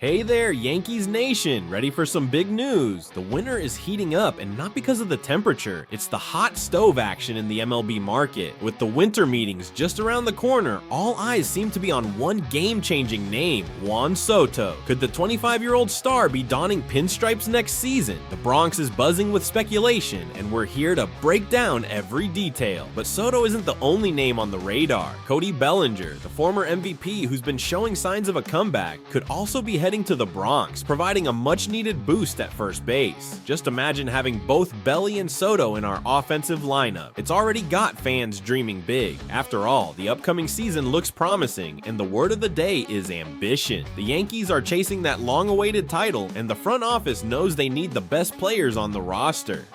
Hey there, Yankees Nation! Ready for some big news? The winter is heating up, and not because of the temperature. It's the hot stove action in the MLB market. With the winter meetings just around the corner, all eyes seem to be on one game-changing name, Juan Soto. Could the 25-year-old star be donning pinstripes next season? The Bronx is buzzing with speculation, and we're here to break down every detail. But Soto isn't the only name on the radar. Cody Bellinger, the former MVP who's been showing signs of a comeback, could also be heading to the Bronx, providing a much-needed boost at first base. Just imagine having both Belly and Soto in our offensive lineup. It's already got fans dreaming big. After all, the upcoming season looks promising, and the word of the day is ambition. The Yankees are chasing that long-awaited title, and the front office knows they need the best players on the roster.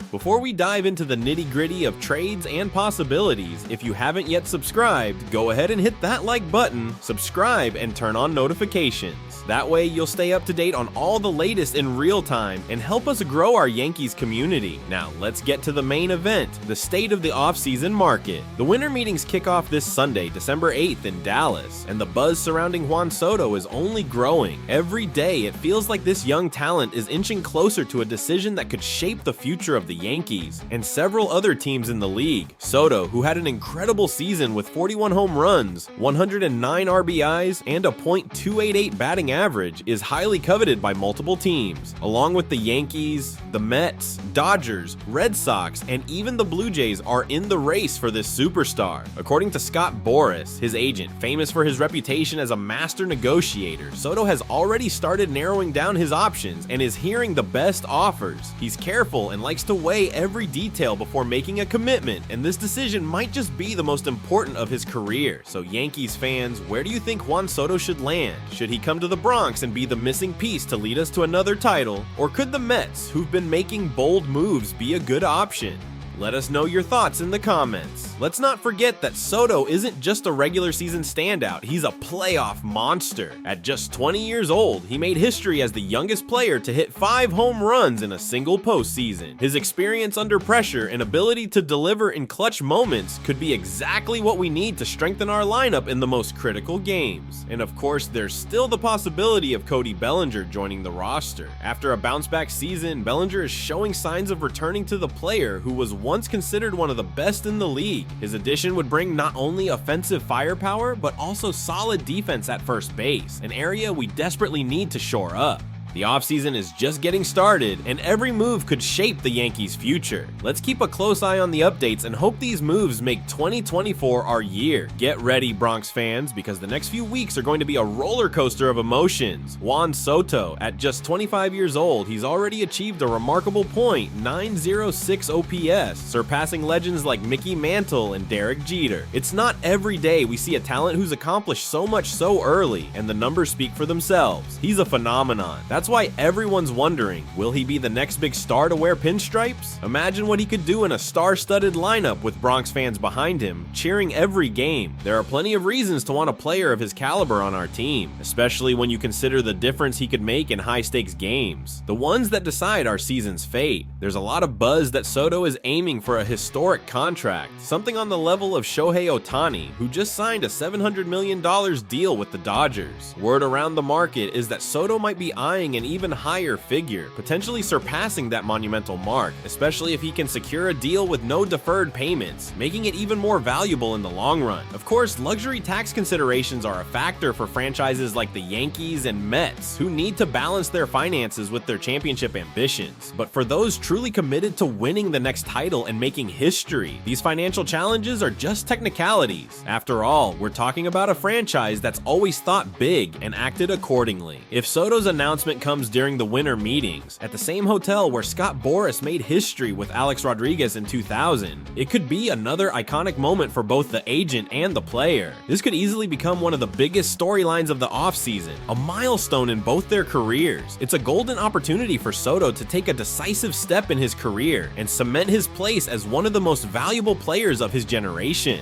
Before we dive into the nitty-gritty of trades and possibilities, if you haven't yet subscribed, go ahead and hit that like button, subscribe, and turn on notifications. That way you'll stay up to date on all the latest in real time and help us grow our Yankees community. Now let's get to the main event, the state of the offseason market. The winter meetings kick off this Sunday, December 8th in Dallas, and the buzz surrounding Juan Soto is only growing. Every day it feels like this young talent is inching closer to a decision that could shape the future of the Yankees and several other teams in the league. Soto, who had an incredible season with 41 home runs, 109 RBIs, and a .288 batting average, is highly coveted by multiple teams, along with the Yankees, the Mets, Dodgers, Red Sox, and even the Blue Jays are in the race for this superstar. According to Scott Boras, his agent, famous for his reputation as a master negotiator, Soto has already started narrowing down his options and is hearing the best offers. He's careful and likes to weigh every detail before making a commitment, and this decision might just be the most important of his career. So Yankees fans, where do you think Juan Soto should land? Should he come to the Bronx and be the missing piece to lead us to another title? Or could the Mets, who've been making bold moves, be a good option? Let us know your thoughts in the comments. Let's not forget that Soto isn't just a regular season standout, he's a playoff monster. At just 20 years old, he made history as the youngest player to hit 5 home runs in a single postseason. His experience under pressure and ability to deliver in clutch moments could be exactly what we need to strengthen our lineup in the most critical games. And of course, there's still the possibility of Cody Bellinger joining the roster. After a bounce-back season, Bellinger is showing signs of returning to the player who was once considered one of the best in the league. His addition would bring not only offensive firepower, but also solid defense at first base, an area we desperately need to shore up. The offseason is just getting started, and every move could shape the Yankees' future. Let's keep a close eye on the updates and hope these moves make 2024 our year. Get ready, Bronx fans, because the next few weeks are going to be a roller coaster of emotions. Juan Soto, at just 25 years old, he's already achieved a remarkable .906 OPS, surpassing legends like Mickey Mantle and Derek Jeter. It's not every day we see a talent who's accomplished so much so early, and the numbers speak for themselves. He's a phenomenon. That's why everyone's wondering, will he be the next big star to wear pinstripes? Imagine what he could do in a star-studded lineup with Bronx fans behind him, cheering every game. There are plenty of reasons to want a player of his caliber on our team, especially when you consider the difference he could make in high-stakes games, the ones that decide our season's fate. There's a lot of buzz that Soto is aiming for a historic contract, something on the level of Shohei Ohtani, who just signed a $700 million deal with the Dodgers. Word around the market is that Soto might be eyeing an even higher figure, potentially surpassing that monumental mark, especially if he can secure a deal with no deferred payments, making it even more valuable in the long run. Of course, luxury tax considerations are a factor for franchises like the Yankees and Mets, who need to balance their finances with their championship ambitions. But for those truly committed to winning the next title and making history, these financial challenges are just technicalities. After all, we're talking about a franchise that's always thought big and acted accordingly. If Soto's announcement comes during the winter meetings, at the same hotel where Scott Boras made history with Alex Rodriguez in 2000, it could be another iconic moment for both the agent and the player. This could easily become one of the biggest storylines of the offseason, a milestone in both their careers. It's a golden opportunity for Soto to take a decisive step in his career and cement his place as one of the most valuable players of his generation.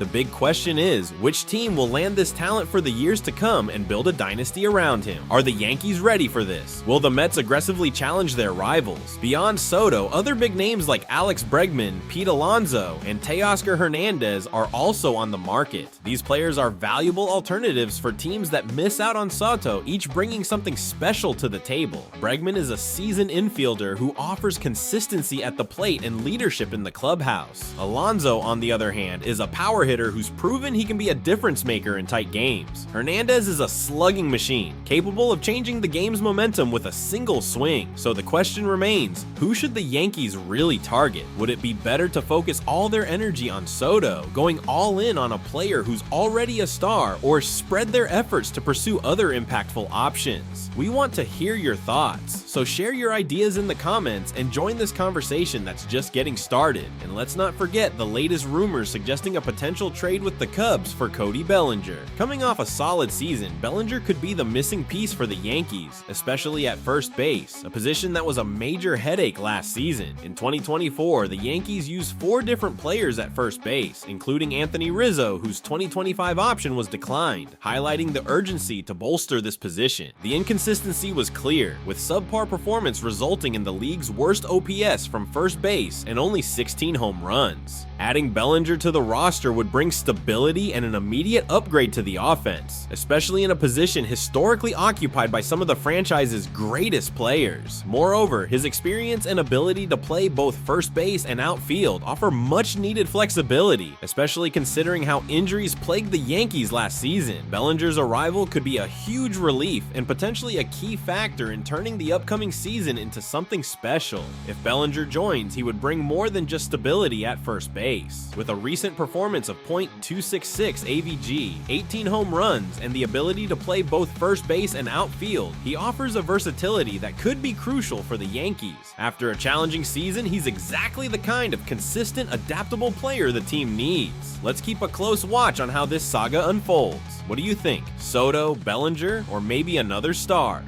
The big question is, which team will land this talent for the years to come and build a dynasty around him? Are the Yankees ready for this? Will the Mets aggressively challenge their rivals? Beyond Soto, other big names like Alex Bregman, Pete Alonso, and Teoscar Hernandez are also on the market. These players are valuable alternatives for teams that miss out on Soto, each bringing something special to the table. Bregman is a seasoned infielder who offers consistency at the plate and leadership in the clubhouse. Alonso, on the other hand, is a power hitter who's proven he can be a difference maker in tight games. Hernandez is a slugging machine, capable of changing the game's momentum with a single swing. So the question remains, who should the Yankees really target? Would it be better to focus all their energy on Soto, going all in on a player who's already a star, or spread their efforts to pursue other impactful options? We want to hear your thoughts, so share your ideas in the comments and join this conversation that's just getting started. And let's not forget the latest rumors suggesting a potential trade with the Cubs for Cody Bellinger. Coming off a solid season, Bellinger could be the missing piece for the Yankees, especially at first base, a position that was a major headache last season. In 2024, the Yankees used 4 different players at first base, including Anthony Rizzo, whose 2025 option was declined, highlighting the urgency to bolster this position. The inconsistency was clear, with subpar performance resulting in the league's worst OPS from first base and only 16 home runs. Adding Bellinger to the roster would bring stability and an immediate upgrade to the offense, especially in a position historically occupied by some of the franchise's greatest players. Moreover, his experience and ability to play both first base and outfield offer much needed flexibility, especially considering how injuries plagued the Yankees last season. Bellinger's arrival could be a huge relief and potentially a key factor in turning the upcoming season into something special. If Bellinger joins, he would bring more than just stability at first base. With a recent performance of .266 AVG, 18 home runs, and the ability to play both first base and outfield, he offers a versatility that could be crucial for the Yankees. After a challenging season, he's exactly the kind of consistent, adaptable player the team needs. Let's keep a close watch on how this saga unfolds. What do you think? Soto, Bellinger, or maybe another star?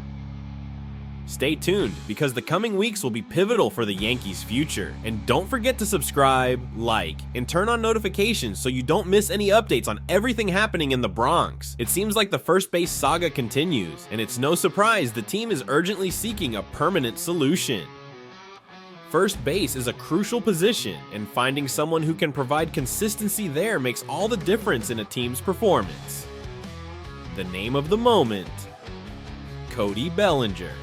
Stay tuned, because the coming weeks will be pivotal for the Yankees' future. And don't forget to subscribe, like, and turn on notifications so you don't miss any updates on everything happening in the Bronx. It seems like the first base saga continues, and it's no surprise the team is urgently seeking a permanent solution. First base is a crucial position, and finding someone who can provide consistency there makes all the difference in a team's performance. The name of the moment: Cody Bellinger.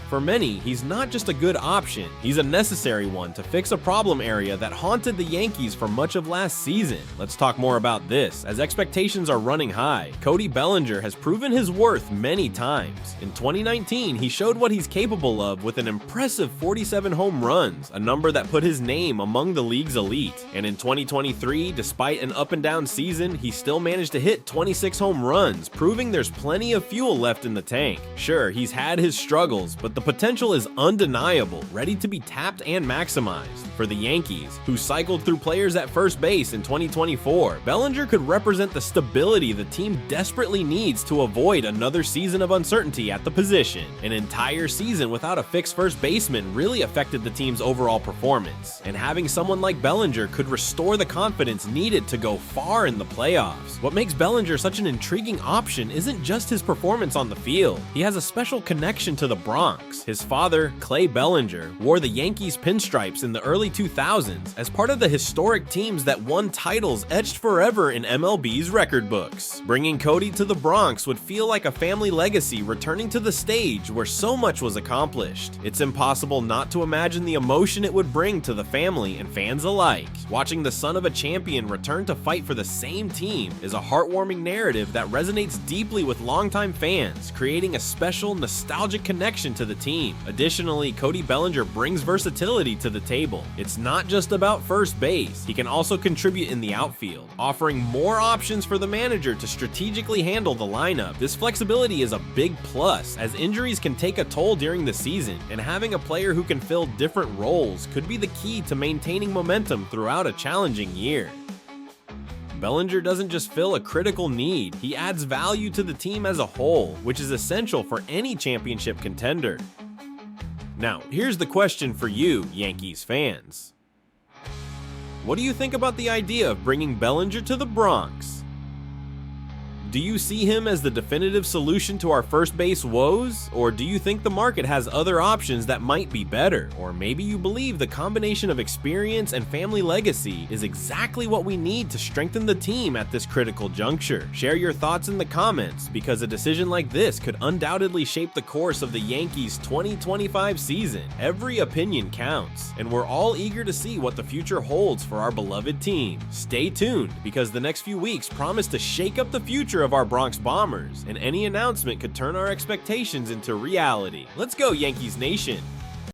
For many, he's not just a good option, he's a necessary one to fix a problem area that haunted the Yankees for much of last season. Let's talk more about this, as expectations are running high. Cody Bellinger has proven his worth many times. In 2019, he showed what he's capable of with an impressive 47 home runs, a number that put his name among the league's elite. And in 2023, despite an up-and-down season, he still managed to hit 26 home runs, proving there's plenty of fuel left in the tank. Sure, he's had his struggles, but the potential is undeniable, ready to be tapped and maximized. For the Yankees, who cycled through players at first base in 2024, Bellinger could represent the stability the team desperately needs to avoid another season of uncertainty at the position. An entire season without a fixed first baseman really affected the team's overall performance, and having someone like Bellinger could restore the confidence needed to go far in the playoffs. What makes Bellinger such an intriguing option isn't just his performance on the field. He has a special connection to the Bronx. His father, Clay Bellinger, wore the Yankees pinstripes in the early 2000s as part of the historic teams that won titles etched forever in MLB's record books. Bringing Cody to the Bronx would feel like a family legacy returning to the stage where so much was accomplished. It's impossible not to imagine the emotion it would bring to the family and fans alike. Watching the son of a champion return to fight for the same team is a heartwarming narrative that resonates deeply with longtime fans, creating a special, nostalgic connection to the team. Additionally, Cody Bellinger brings versatility to the table. It's not just about first base. He can also contribute in the outfield, offering more options for the manager to strategically handle the lineup. This flexibility is a big plus, as injuries can take a toll during the season, and having a player who can fill different roles could be the key to maintaining momentum throughout a challenging year. Bellinger doesn't just fill a critical need, he adds value to the team as a whole, which is essential for any championship contender. Now, here's the question for you, Yankees fans. What do you think about the idea of bringing Bellinger to the Bronx? Do you see him as the definitive solution to our first base woes? Or do you think the market has other options that might be better? Or maybe you believe the combination of experience and family legacy is exactly what we need to strengthen the team at this critical juncture? Share your thoughts in the comments, because a decision like this could undoubtedly shape the course of the Yankees' 2025 season. Every opinion counts, and we're all eager to see what the future holds for our beloved team. Stay tuned, because the next few weeks promise to shake up the future of our Bronx Bombers, and any announcement could turn our expectations into reality. Let's go, Yankees Nation!